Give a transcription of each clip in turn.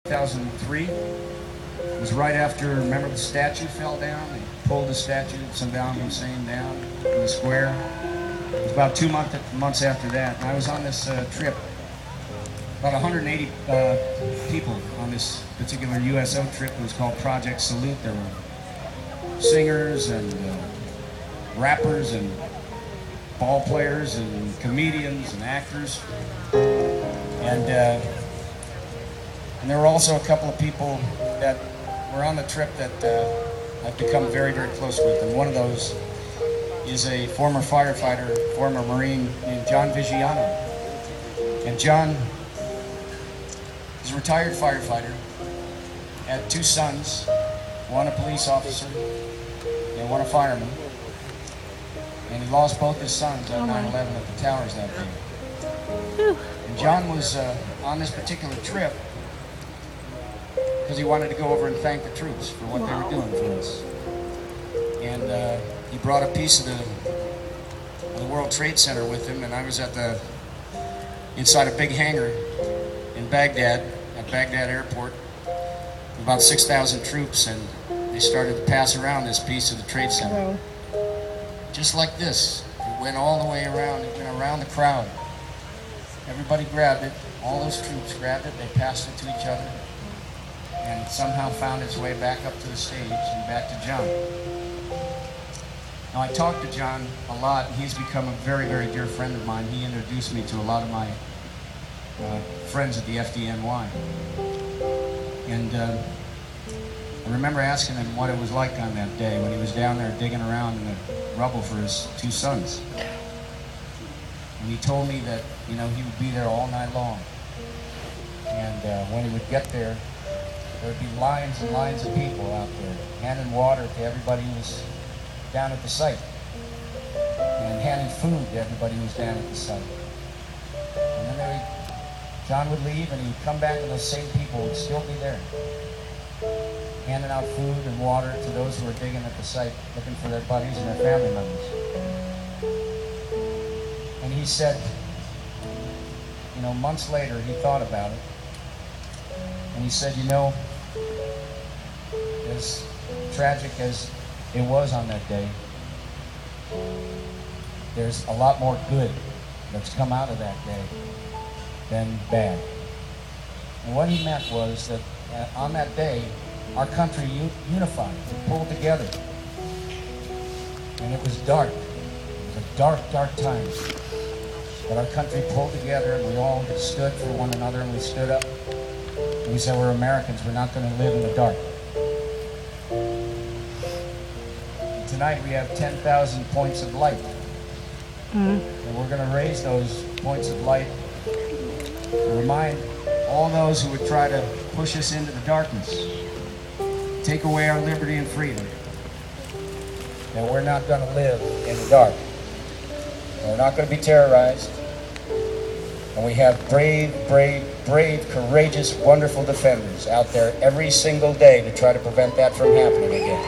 2003. It was right after, remember, the statue fell down? They pulled the statue of Saddam Hussein down in the square. It was about 2 months after that. And I was on this trip, about 180 people on this particular USO trip. It was called Project Salute. There were singers and rappers and ball players and comedians and actors. And there were also a couple of people that were on the trip that I've become very, very close with. And one of those is a former firefighter, former Marine named John Vigiano. And John is a retired firefighter, had two sons, one a police officer and one a fireman. And he lost both his sons at 9/11 at the towers that day. And John was on this particular trip because he wanted to go over and thank the troops for what they were doing for us. And he brought a piece of the World Trade Center with him, and I was inside a big hangar in Baghdad, at Baghdad Airport, with about 6,000 troops, and they started to pass around this piece of the Trade Center. Just like this. It went all the way around. It went around the crowd. Everybody grabbed it. All those troops grabbed it. They passed it to each other. And it somehow found its way back up to the stage and back to John. Now, I talked to John a lot, and he's become a very, very dear friend of mine. He introduced me to a lot of my friends at the FDNY. And I remember asking him what it was like on that day when he was down there digging around in the rubble for his two sons. And he told me that, he would be there all night long. And when he would get there would be lines and lines of people out there handing water to everybody who was down at the site, and handing food to everybody who was down at the site. And then John would leave, and he would come back, and those same people would still be there, handing out food and water to those who were digging at the site, looking for their buddies and their family members. And he said, months later, he thought about it, and he said, as tragic as it was on that day, there's a lot more good that's come out of that day than bad. And what he meant was that on that day, our country unified, pulled together. And it was dark. It was a dark, dark time. But our country pulled together, and we all stood for one another, and we stood up. And we said, we're Americans, we're not going to live in the dark. And tonight we have 10,000 points of light. And we're going to raise those points of light to remind all those who would try to push us into the darkness, take away our liberty and freedom, that we're not going to live in the dark. We're not going to be terrorized. And we have brave, courageous, wonderful defenders out there every single day to try to prevent that from happening again.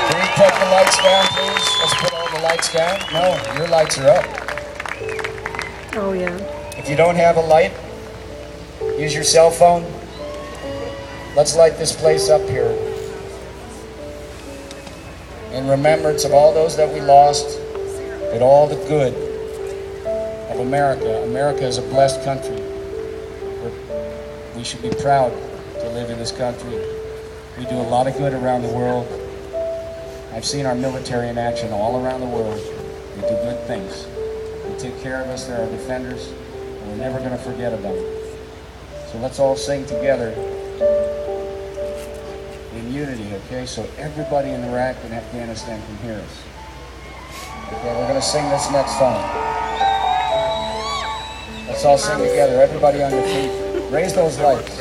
Can we put the lights down, please? Let's put all the lights down. No, your lights are up. Oh, yeah. If you don't have a light, use your cell phone. Let's light this place up here in remembrance of all those that we lost and all the good of America. America is a blessed country. We should be proud to live in this country. We do a lot of good around the world. I've seen our military in action all around the world. They do good things. They take care of us. They're our defenders, and we're never going to forget about them. So let's all sing together in unity, okay? So everybody in Iraq and Afghanistan can hear us. Okay, we're going to sing this next song. Let's all sing together. Everybody on your feet. Raise those lights.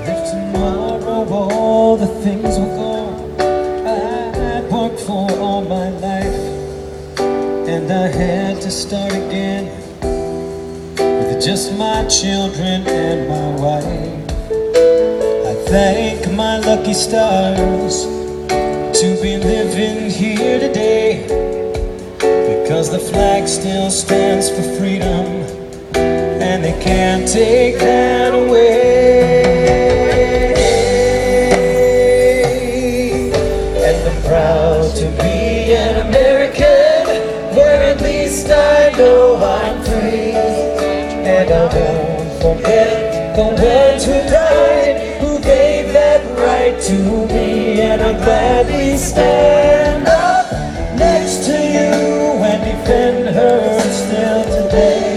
If tomorrow all the things will go I'd worked for all my life, and I had to start again with just my children and my wife. I thank my lucky stars to be living here today, 'cause the flag still stands for freedom, and they can't take that away. And I'm proud to be an American, where at least I know I'm free. And I won't forget the ones who died, who gave that right to me. And I'll gladly stand up next to you and defend her still today,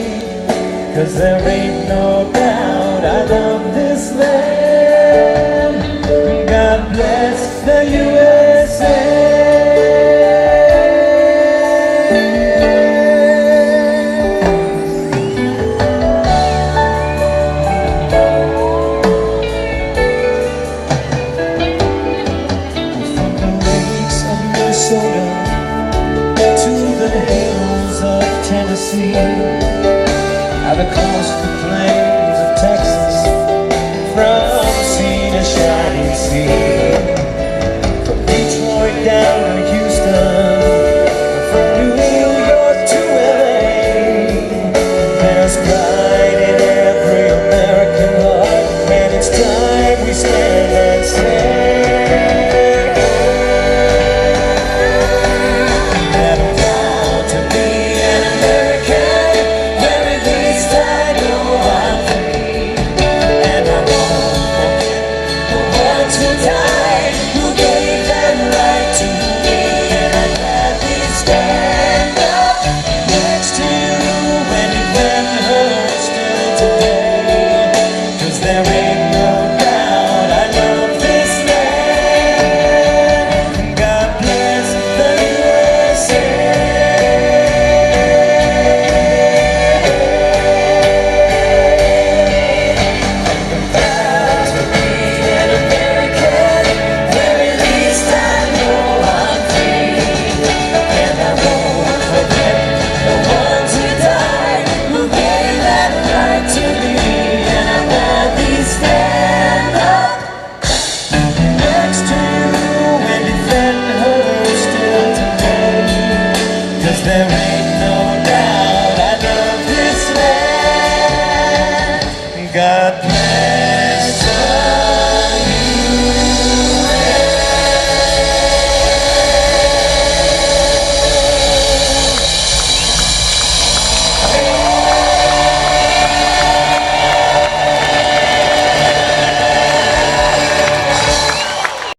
'cause there ain't no doubt I love this land. God bless the USA. To the hills of Tennessee, out across the plains of Texas.